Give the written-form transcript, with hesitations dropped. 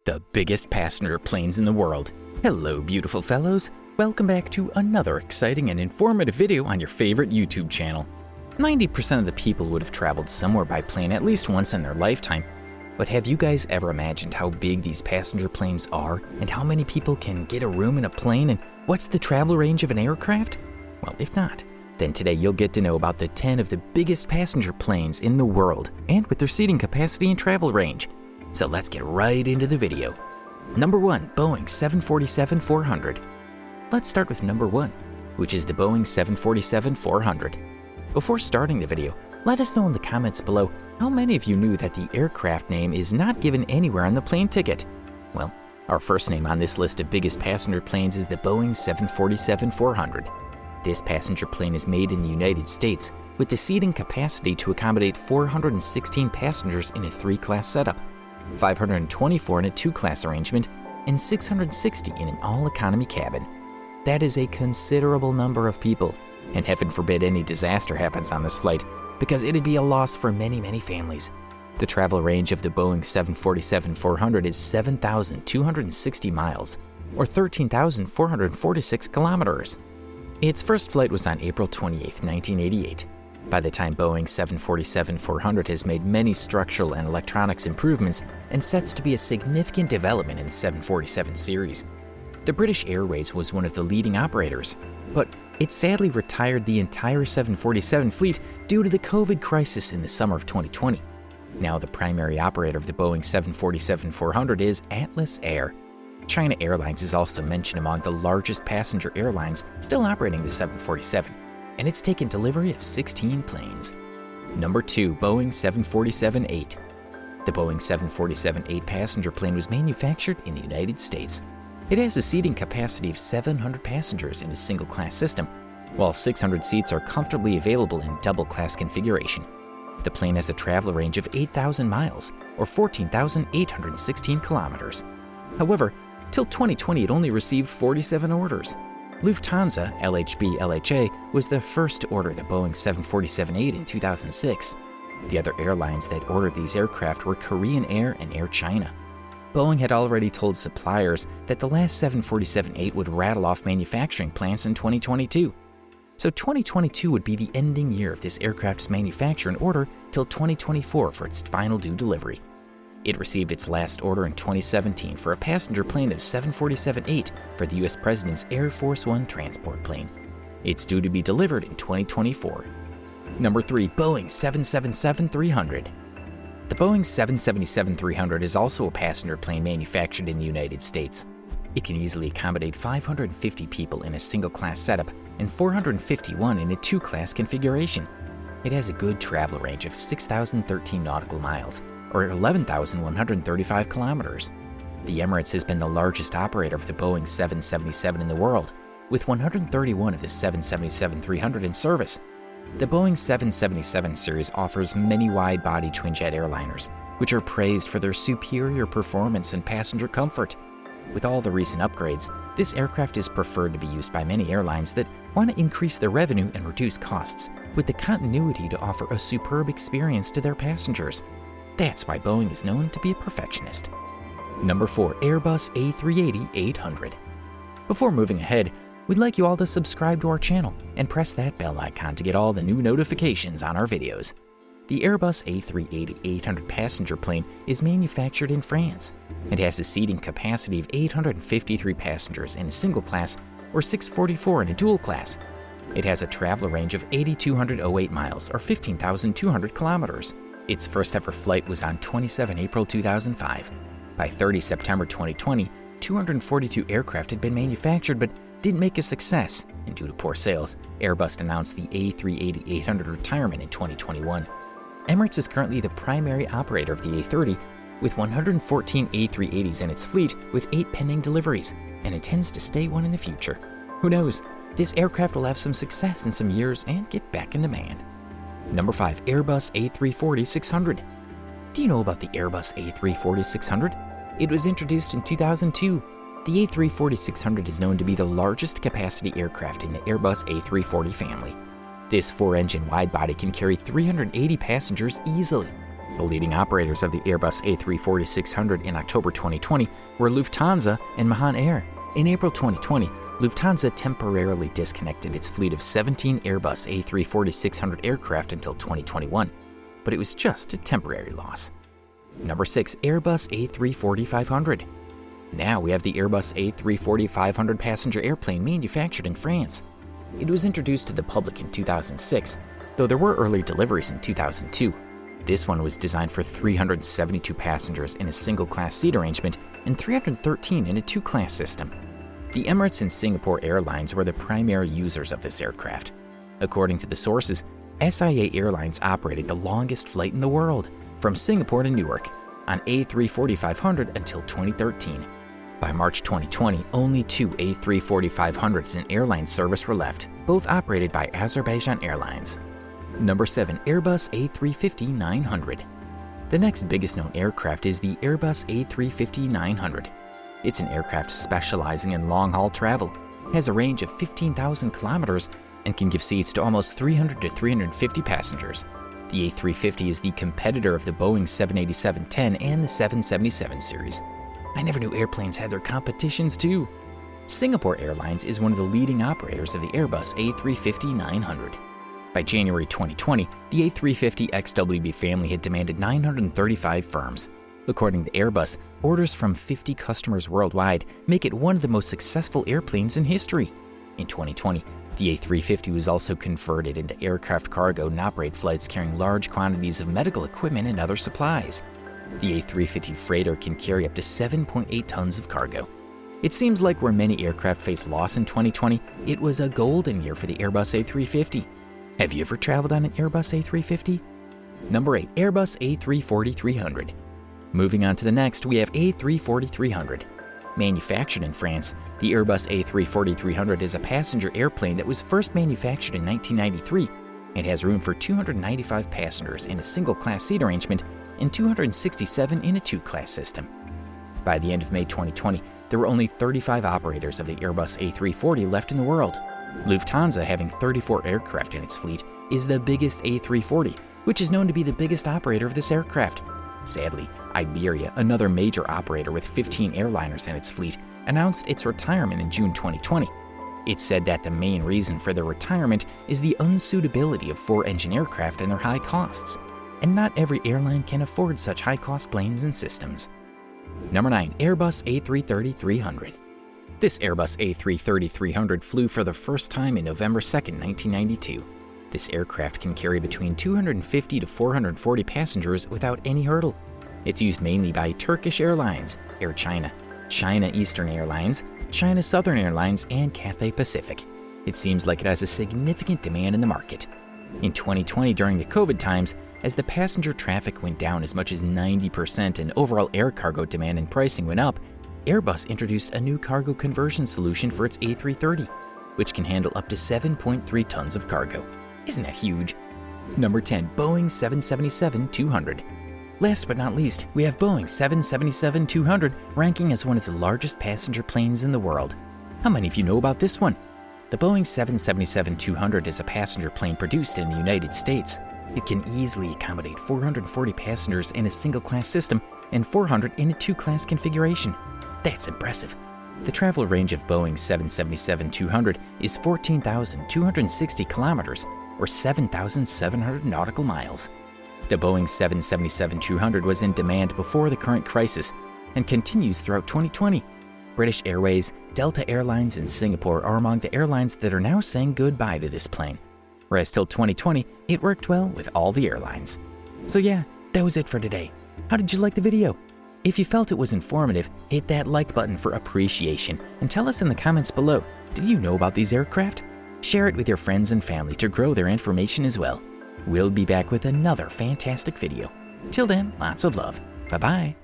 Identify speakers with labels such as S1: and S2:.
S1: the biggest passenger planes in the world. Hello, beautiful fellows. Welcome back to another exciting and informative video on your favorite YouTube channel. 90% of the people would have traveled somewhere by plane at least once in their lifetime. But have you guys ever imagined how big these passenger planes are and how many people can get a room in a plane and what's the travel range of an aircraft? Well, if not, then today you'll get to know about the 10 of the biggest passenger planes in the world and with their seating capacity and travel range. So let's get right into the video. Number 1, Boeing 747-400. Let's start with number 1, which is the Boeing 747-400. Before starting the video, let us know in the comments below how many of you knew that the aircraft name is not given anywhere on the plane ticket. Well, our first name on this list of biggest passenger planes is the Boeing 747-400. This passenger plane is made in the United States with the seating capacity to accommodate 416 passengers in a 3-class setup, 524 in a 2-class arrangement, and 660 in an all-economy cabin. That is a considerable number of people, and heaven forbid any disaster happens on this flight, because it'd be a loss for many, many families. The travel range of the Boeing 747-400 is 7,260 miles, or 13,446 kilometers. Its first flight was on April 28, 1988. By the time Boeing 747-400 has made many structural and electronics improvements and sets to be a significant development in the 747 series. The British Airways was one of the leading operators, but it sadly retired the entire 747 fleet due to the COVID crisis in the summer of 2020. Now the primary operator of the Boeing 747-400 is Atlas Air. China Airlines is also mentioned among the largest passenger airlines still operating the 747, and it's taken delivery of 16 planes. Number 2, Boeing 747-8. The Boeing 747-8 passenger plane was manufactured in the United States. It has a seating capacity of 700 passengers in a single-class system, while 600 seats are comfortably available in double-class configuration. The plane has a travel range of 8,000 miles, or 14,816 kilometers. However, till 2020 it only received 47 orders. Lufthansa LHB-LHA was the first to order the Boeing 747-8 in 2006. The other airlines that ordered these aircraft were Korean Air and Air China. Boeing had already told suppliers that the last 747-8 would rattle off manufacturing plants in 2022. So 2022 would be the ending year of this aircraft's manufacture and order till 2024 for its final due delivery. It received its last order in 2017 for a passenger plane of 747-8 for the US President's Air Force One transport plane. It's due to be delivered in 2024. Number 3, Boeing 777-300. The Boeing 777-300 is also a passenger plane manufactured in the United States. It can easily accommodate 550 people in a single-class setup and 451 in a 2-class configuration. It has a good travel range of 6,013 nautical miles, or 11,135 kilometers. The Emirates has been the largest operator of the Boeing 777 in the world, with 131 of the 777-300 in service. The Boeing 777 series offers many wide-body twin-jet airliners, which are praised for their superior performance and passenger comfort. With all the recent upgrades, this aircraft is preferred to be used by many airlines that want to increase their revenue and reduce costs, with the continuity to offer a superb experience to their passengers. That's why Boeing is known to be a perfectionist. Number 4, Airbus A380-800. Before moving ahead, we'd like you all to subscribe to our channel and press that bell icon to get all the new notifications on our videos. The Airbus A380-800 passenger plane is manufactured in France and has a seating capacity of 853 passengers in a single class or 644 in a dual class. It has a travel range of 8,208 miles or 15,200 kilometers. Its first ever flight was on 27 April 2005. By 30 September 2020, 242 aircraft had been manufactured but didn't make a success, and due to poor sales, Airbus announced the A380-800 retirement in 2021. Emirates is currently the primary operator of the A330, with 114 A380s in its fleet with 8 pending deliveries, and intends to stay one in the future. Who knows, this aircraft will have some success in some years and get back in demand. Number 5, Airbus A340-600. Do you know about the Airbus A340-600? It was introduced in 2002. The A340-600 is known to be the largest capacity aircraft in the Airbus A340 family. This 4-engine wide-body can carry 380 passengers easily. The leading operators of the Airbus A340-600 in October 2020 were Lufthansa and Mahan Air. In April 2020, Lufthansa temporarily disconnected its fleet of 17 Airbus A340-600 aircraft until 2021, but it was just a temporary loss. Number 6. Airbus A340-500. Now we have the Airbus A340-500 passenger airplane manufactured in France. It was introduced to the public in 2006, though there were early deliveries in 2002. This one was designed for 372 passengers in a single-class seat arrangement and 313 in a two-class system. The Emirates and Singapore Airlines were the primary users of this aircraft. According to the sources, SIA Airlines operated the longest flight in the world, from Singapore to Newark, on A340-500 until 2013. By March 2020, only 2 A340-500s in airline service were left, both operated by Azerbaijan Airlines. Number 7. Airbus A350-900. The next biggest known aircraft is the Airbus A350-900. It's an aircraft specializing in long-haul travel, has a range of 15,000 kilometers, and can give seats to almost 300 to 350 passengers. The A350 is the competitor of the Boeing 787-10 and the 777 series. I never knew airplanes had their competitions too. Singapore Airlines is one of the leading operators of the Airbus A350-900. By January 2020, the A350 XWB family had demanded 935 firms. According to Airbus, orders from 50 customers worldwide make it one of the most successful airplanes in history. In 2020, the A350 was also converted into aircraft cargo and operate flights carrying large quantities of medical equipment and other supplies. The A350 freighter can carry up to 7.8 tons of cargo. It seems like where many aircraft faced loss in 2020, it was a golden year for the Airbus A350. Have you ever traveled on an Airbus A350? Number 8. Airbus A340-300. Moving on to the next, we have A340-300. Manufactured in France, the Airbus A340-300 is a passenger airplane that was first manufactured in 1993. It has room for 295 passengers in a single-class seat arrangement and 267 in a two-class system. By the end of May 2020, there were only 35 operators of the Airbus A340 left in the world. Lufthansa, having 34 aircraft in its fleet, is the biggest A340, which is known to be the biggest operator of this aircraft. Sadly, Iberia, another major operator with 15 airliners in its fleet, announced its retirement in June 2020. It said that the main reason for their retirement is the unsuitability of four-engine aircraft and their high costs, and not every airline can afford such high-cost planes and systems. Number 9. Airbus A330-300. This Airbus A330-300 flew for the first time in November 2, 1992. This aircraft can carry between 250 to 440 passengers without any hurdle. It's used mainly by Turkish Airlines, Air China, China Eastern Airlines, China Southern Airlines, and Cathay Pacific. It seems like it has a significant demand in the market. In 2020, during the COVID times, as the passenger traffic went down as much as 90% and overall air cargo demand and pricing went up, Airbus introduced a new cargo conversion solution for its A330, which can handle up to 7.3 tons of cargo. Isn't that huge? Number 10. Boeing 777-200. Last but not least, we have Boeing 777-200 ranking as one of the largest passenger planes in the world. How many of you know about this one? The Boeing 777-200 is a passenger plane produced in the United States. It can easily accommodate 440 passengers in a single-class system and 400 in a two-class configuration. That's impressive. The travel range of Boeing 777-200 is 14,260 kilometers, or 7,700 nautical miles. The Boeing 777-200 was in demand before the current crisis and continues throughout 2020. British Airways, Delta Airlines, and Singapore are among the airlines that are now saying goodbye to this plane. Whereas till 2020, it worked well with all the airlines. So yeah, that was it for today. How did you like the video? If you felt it was informative, hit that like button for appreciation and tell us in the comments below, did you know about these aircraft? Share it with your friends and family to grow their information as well. We'll be back with another fantastic video. Till then, lots of love. Bye-bye.